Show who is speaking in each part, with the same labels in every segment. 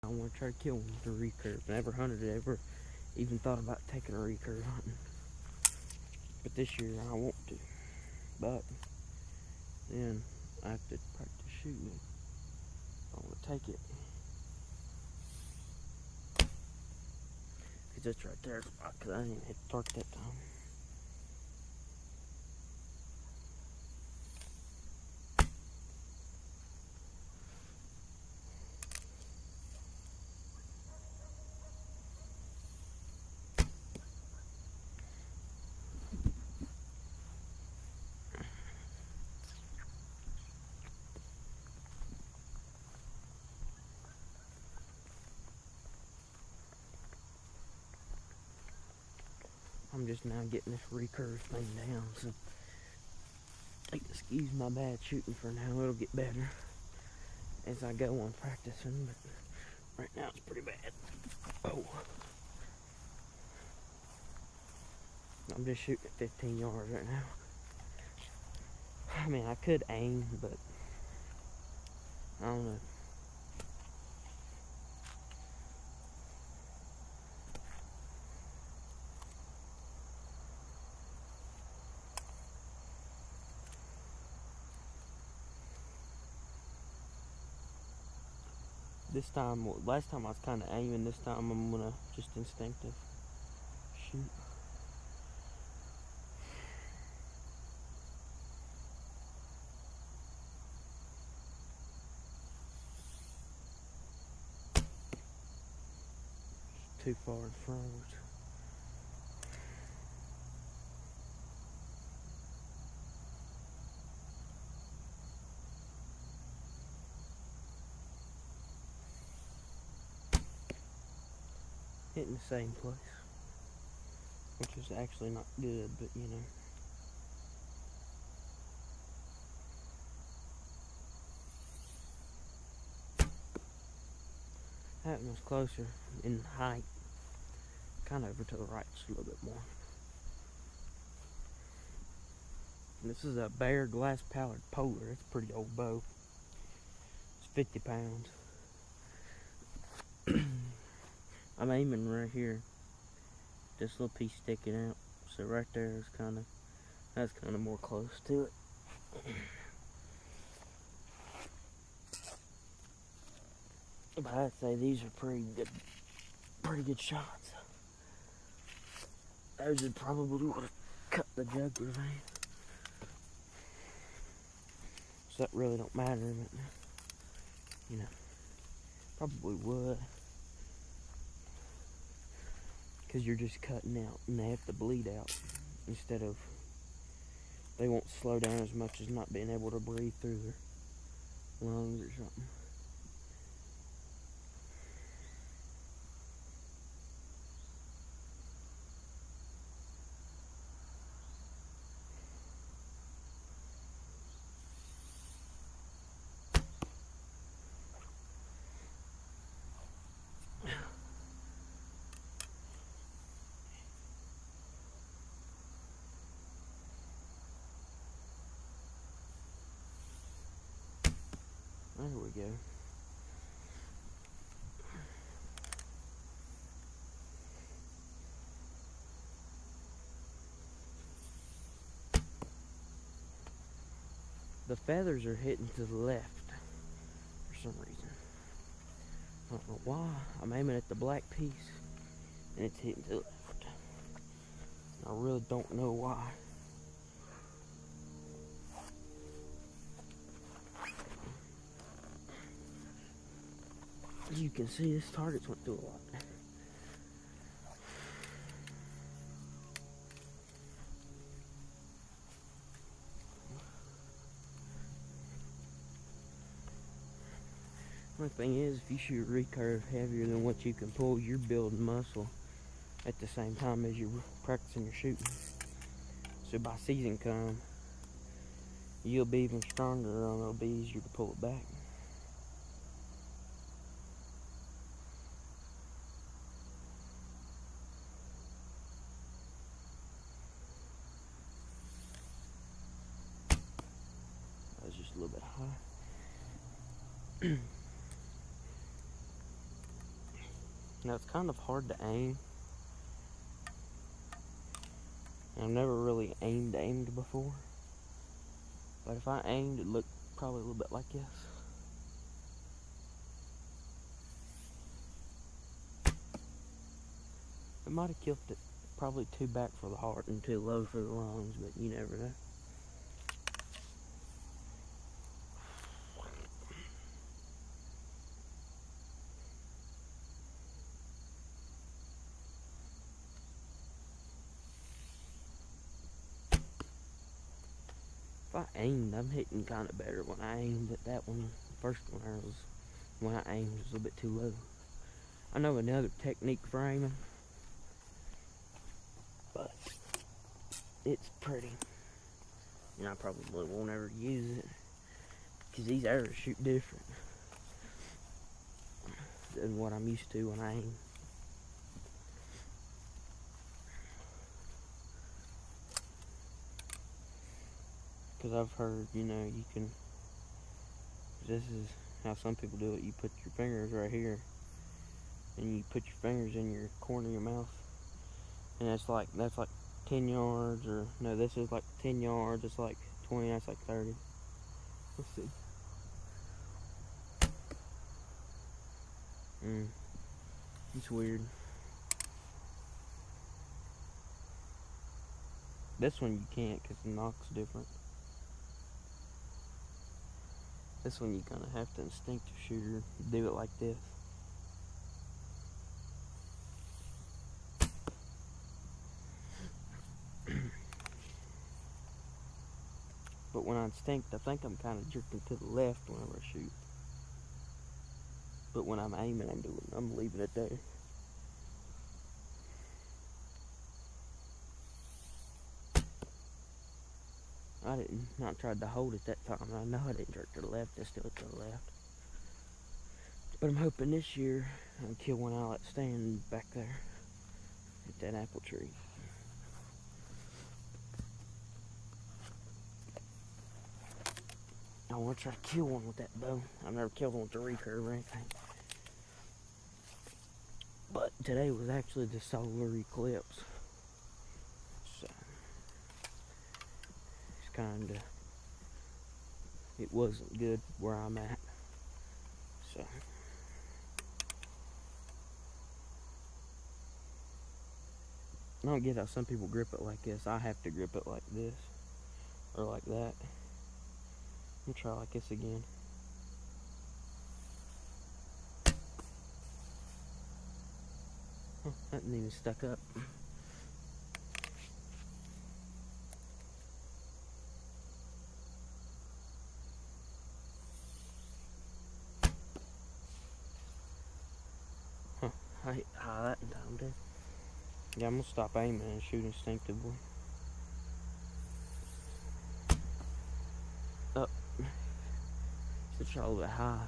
Speaker 1: I want to try to kill one with a recurve. Never hunted it, ever even thought about taking a recurve hunting. But this year I want to. But then I have to practice shooting it. I want to take it. Cause it's right there, cause I didn't hit the target that time. I'm just now getting this recurve thing down, so excuse my bad shooting for now. It'll get better as I go on practicing, but right now it's pretty bad. Oh, I'm just shooting at 15 yards right now. I mean, I could aim, but I don't know. This time, last time I was kind of aiming. This time I'm gonna just instinctive shoot. Too far in front. Hitting the same place, which is actually not good, but you know. That one was closer in height, kind of over to the right just a little bit more. And this is a Bear glass powered polar. It's a pretty old bow. It's 50 pounds. I'm aiming right here. This little piece sticking out. So right there is that's kind of more close to it. But I'd say these are pretty good shots. Those would probably would have cut the jugular vein. So that really don't matter, but you know, probably would. Because you're just cutting out and they have to bleed out instead of, they won't slow down as much as not being able to breathe through their lungs or something. There we go. The feathers are hitting to the left for some reason. I don't know why. I'm aiming at the black piece and it's hitting to the left. I really don't know why. As you can see, this target's went through a lot. The thing is, if you shoot recurve heavier than what you can pull, you're building muscle at the same time as you're practicing your shooting. So by season come, you'll be even stronger, and it'll be easier to pull it back. That was just a little bit high. Now it's kind of hard to aim. I've never really aimed before. But if I aimed, it'd look probably a little bit like this. It might have killed it probably too back for the heart and too low for the lungs, but you never know. If I aimed, I'm hitting kind of better when I aimed at that one. The first one there was, when I aimed, was a little bit too low. I know another technique for aiming, but it's pretty. And I probably won't ever use it, because these arrows shoot different than what I'm used to when I aim. Because I've heard, you know, you can, this is how some people do it, you put your fingers right here, and you put your fingers in your corner of your mouth, and that's like 10 yards, or no, this is like 10 yards, it's like 20, that's like 30. Let's see. It's weird. This one you can't, because the knock's different. This one you kind of have to instinctive shooter, do it like this. But when I instinct, I think I'm kind of jerking to the left whenever I shoot. But when I'm aiming, I'm leaving it there. I not tried to hold it that time. I know I didn't jerk to the left, and still to the left. But I'm hoping this year I'll kill one out standing back there at that apple tree. I want to try to kill one with that bow. I've never killed one with the recurve or anything. But today was actually the solar eclipse. So, it's kind of, it wasn't good where I'm at. So, I don't get how some people grip it like this. I have to grip it like this, or like that. Let me try like this again. Oh, that didn't even stuck up. Huh, I hit that time, did. Yeah, I'm gonna stop aiming and shoot instinctively. Up. Should try a little bit high.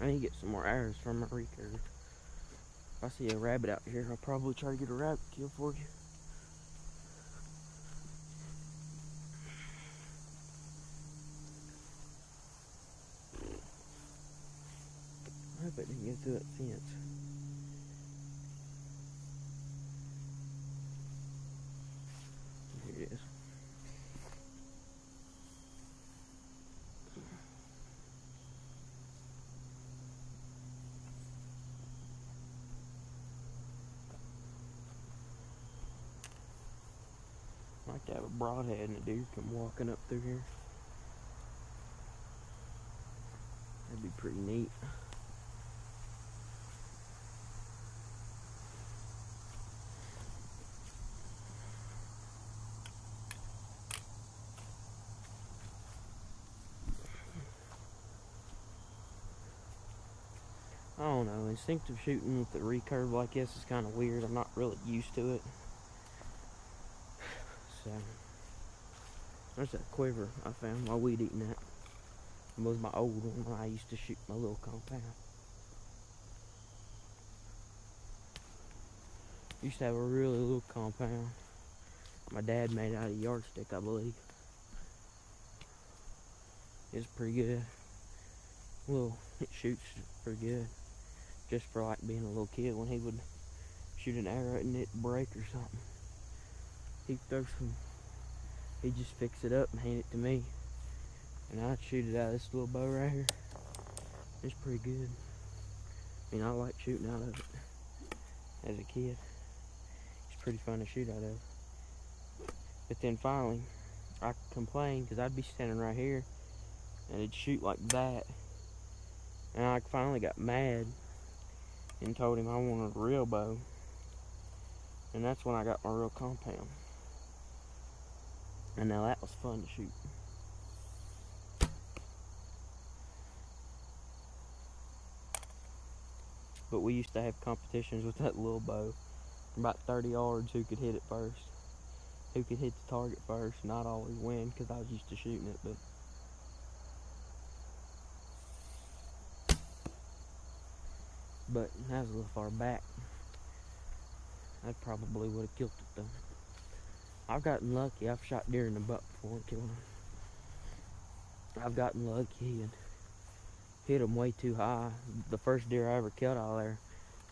Speaker 1: I need to get some more arrows from my recurve. If I see a rabbit out here, I'll probably try to get a rabbit kill for you. I hope it didn't get through that fence. Here it is. I like to have a broadhead and a deer come walking up through here. That'd be pretty neat. I don't know, instinctive shooting with the recurve like this is kind of weird. I'm not really used to it. So, there's that quiver I found while weed eating that. It was my old one when I used to shoot my little compound. Used to have a really little compound. My dad made it out of a yardstick, I believe. It's pretty good. Well, it shoots pretty good. just for like being a little kid when he would shoot an arrow and it break or something. He'd just fix it up and hand it to me. And I'd shoot it out of this little bow right here. It's pretty good. I mean, I like shooting out of it as a kid. It's pretty fun to shoot out of. But then finally, I complained because I'd be standing right here and it'd shoot like that. And I finally got mad and told him I wanted a real bow. And that's when I got my real compound. And now that was fun to shoot. But we used to have competitions with that little bow. About 30 yards, who could hit it first. Who could hit the target first. Not always win, because I was used to shooting it, but that was a little far back. I probably would have killed it though. I've gotten lucky. I've shot deer in the butt before and killed them. I've gotten lucky and hit them way too high. The first deer I ever killed out there,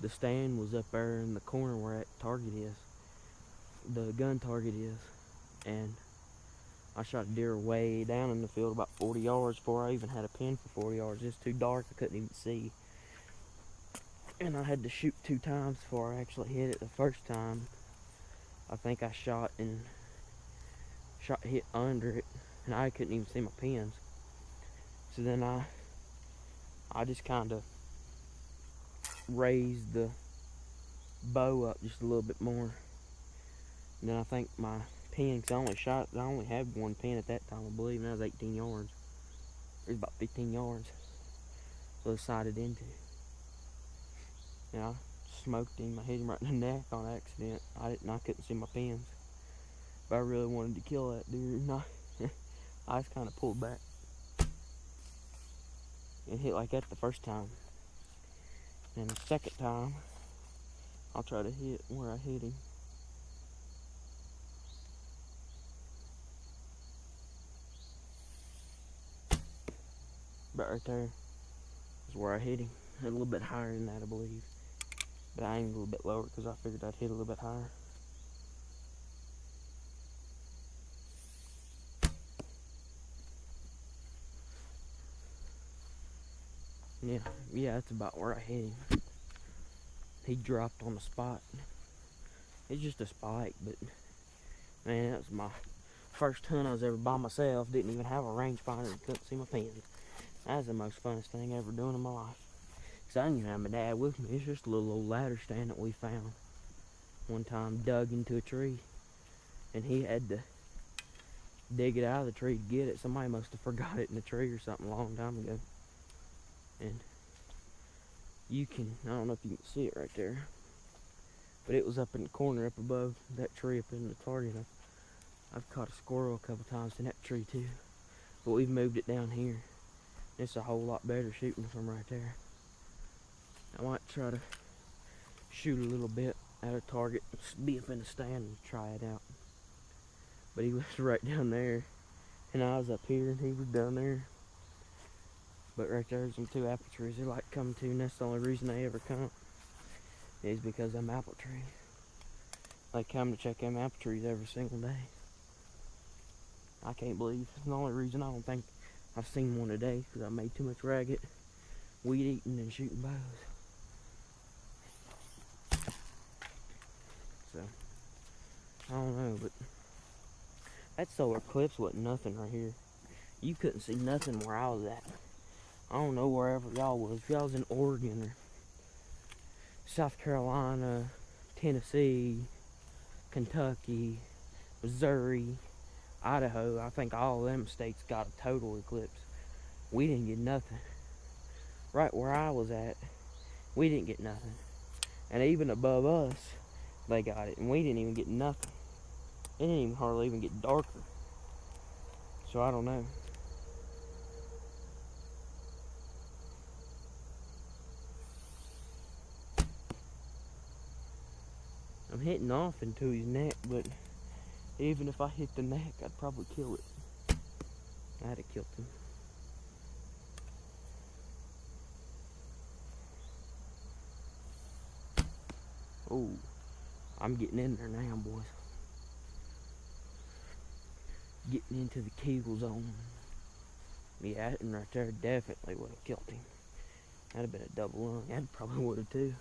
Speaker 1: the stand was up there in the corner where that target is. The gun target is. And I shot a deer way down in the field about 40 yards before I even had a pin for 40 yards. It was too dark, I couldn't even see. And I had to shoot 2 times before I actually hit it. The first time, I think I hit under it, and I couldn't even see my pins. So then I just kind of raised the bow up just a little bit more. And then I think my pin, because I only had one pin at that time, I believe, and that was 18 yards. It was about 15 yards. So I sighted into it. And I smoked him. I hit him right in the neck on accident. I couldn't see my pins. But I really wanted to kill that deer, and I just kind of pulled back. And hit like that the first time. And the second time, I'll try to hit where I hit him. But right there is where I hit him. A little bit higher than that, I believe. But I aimed a little bit lower because I figured I'd hit a little bit higher. Yeah, that's about where I hit him. He dropped on the spot. It's just a spike, but man, that was my first hunt I was ever by myself. Didn't even have a rangefinder and couldn't see my pins. That was the most funnest thing ever doing in my life. Cause I didn't even have my dad with me. It's just a little old ladder stand that we found. One time dug into a tree, and he had to dig it out of the tree to get it. Somebody must have forgot it in the tree or something a long time ago. And I don't know if you can see it right there, but it was up in the corner up above that tree up in the target. I've caught a squirrel a couple times in that tree too, but we've moved it down here. It's a whole lot better shooting from right there. I might try to shoot a little bit at a target, be up in the stand and try it out. But he was right down there, and I was up here, and he was down there. But right there's them 2 apple trees they like coming to, and that's the only reason they ever come, is because of them apple trees. They come to check them apple trees every single day. I can't believe it's the only reason I don't think I've seen one today, because I made too much ragged weed eating and shooting bows. So, I don't know, but that solar eclipse wasn't nothing right here. You couldn't see nothing where I was at. I don't know wherever y'all was. If y'all was in Oregon or South Carolina, Tennessee, Kentucky, Missouri, Idaho, I think all of them states got a total eclipse. We didn't get nothing. Right where I was at, we didn't get nothing. And even above us, they got it, and we didn't even get nothing. It didn't even hardly even get darker. So I don't know. I'm hitting off into his neck, but even if I hit the neck, I'd probably kill it. I'd have killed him. Oh, I'm getting in there now, boys. Getting into the kill zone. Yeah, that one right there definitely would have killed him. That'd have been a double lung. That probably would have too.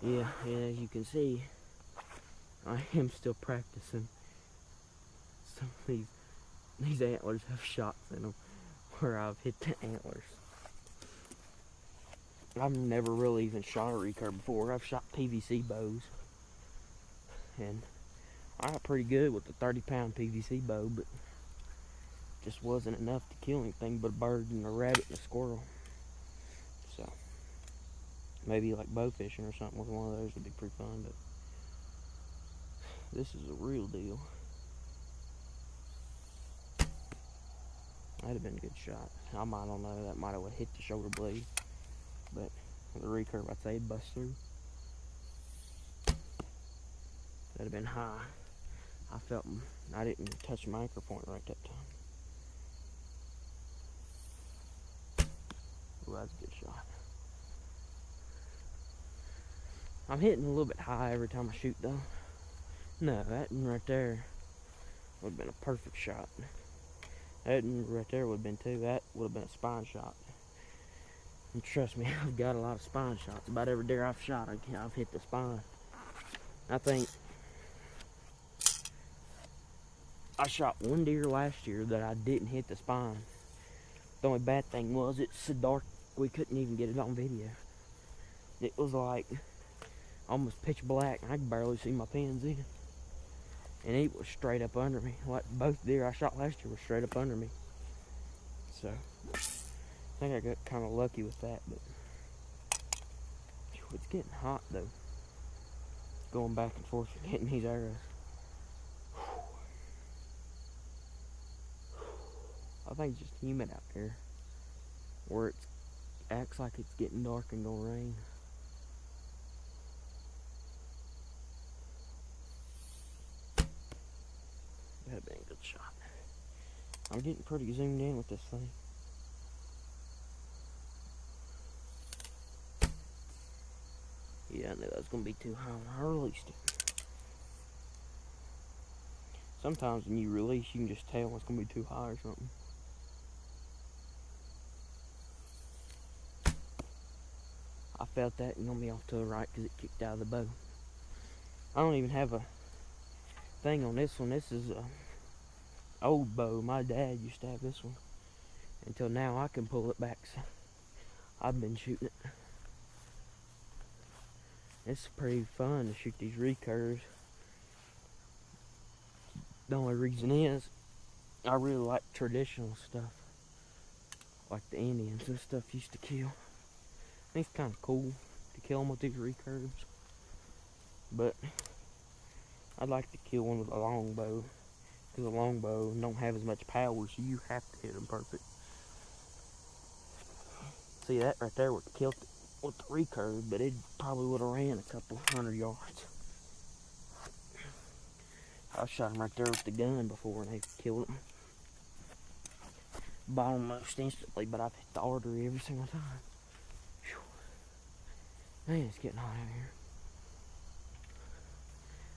Speaker 1: Yeah, as you can see, I am still practicing. Some of these antlers have shots in them where I've hit the antlers. I've never really even shot a recurve before. I've shot PVC bows, and I got pretty good with the 30-pound PVC bow, but just wasn't enough to kill anything but a bird and a rabbit and a squirrel. So maybe like bow fishing or something with one of those would be pretty fun, but this is a real deal. That'd have been a good shot. I don't know, that might have hit the shoulder blade, but with the recurve, I'd say it'd bust through. That'd have been high. I felt I didn't touch my anchor point right that time. Ooh, that's a good shot. I'm hitting a little bit high every time I shoot though. No, that one right there would have been a perfect shot. That one right there would have been too. That would have been a spine shot. And trust me, I've got a lot of spine shots. About every deer I've shot, I've hit the spine. I think I shot one deer last year that I didn't hit the spine. The only bad thing was it's so dark we couldn't even get it on video. It was like almost pitch black. I could barely see my pins in. And it was straight up under me. Like both deer I shot last year were straight up under me. So I think I got kind of lucky with that, but it's getting hot though. Going back and forth and hitting these arrows. I think it's just humid out there, where it acts like it's getting dark and gonna rain. That'd been a good shot. I'm getting pretty zoomed in with this thing. Yeah, I knew that was gonna be too high when I released it. Sometimes when you release, you can just tell it's gonna be too high or something. I felt that and gonna be off to the right because it kicked out of the bow. I don't even have a thing on this one. This is a old bow. My dad used to have this one. Until now I can pull it back, so I've been shooting it. It's pretty fun to shoot these recurves. The only reason is I really like traditional stuff, like the Indians and stuff used to kill. I think it's kind of cool to kill them with these recurves, but I'd like to kill one with a longbow, because a longbow don't have as much power, so you have to hit them perfect. See, that right there would have killed it with the recurve, but it probably would have ran a couple 100 yards. I shot him right there with the gun before and they killed him. Almost instantly, but I've hit the artery every single time. Whew. Man, it's getting hot out here.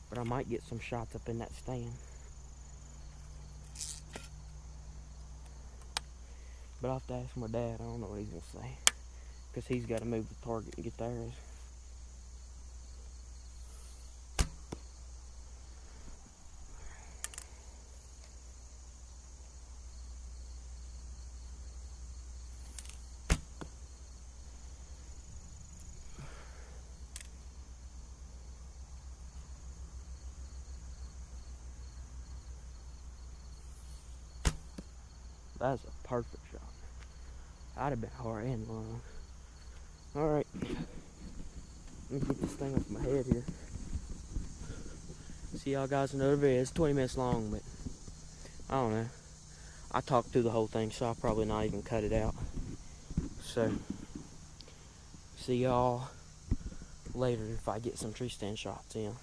Speaker 1: But I might get some shots up in that stand. But I'll have to ask my dad. I don't know what he's going to say. Because he's got to move the target and get the arrows. That's a perfect shot. I'd have been hard and long. Alright. Let me get this thing off my head here. See y'all guys in another video. It's 20 minutes long, but I don't know. I talked through the whole thing, so I'll probably not even cut it out. So, see y'all later if I get some tree stand shots in.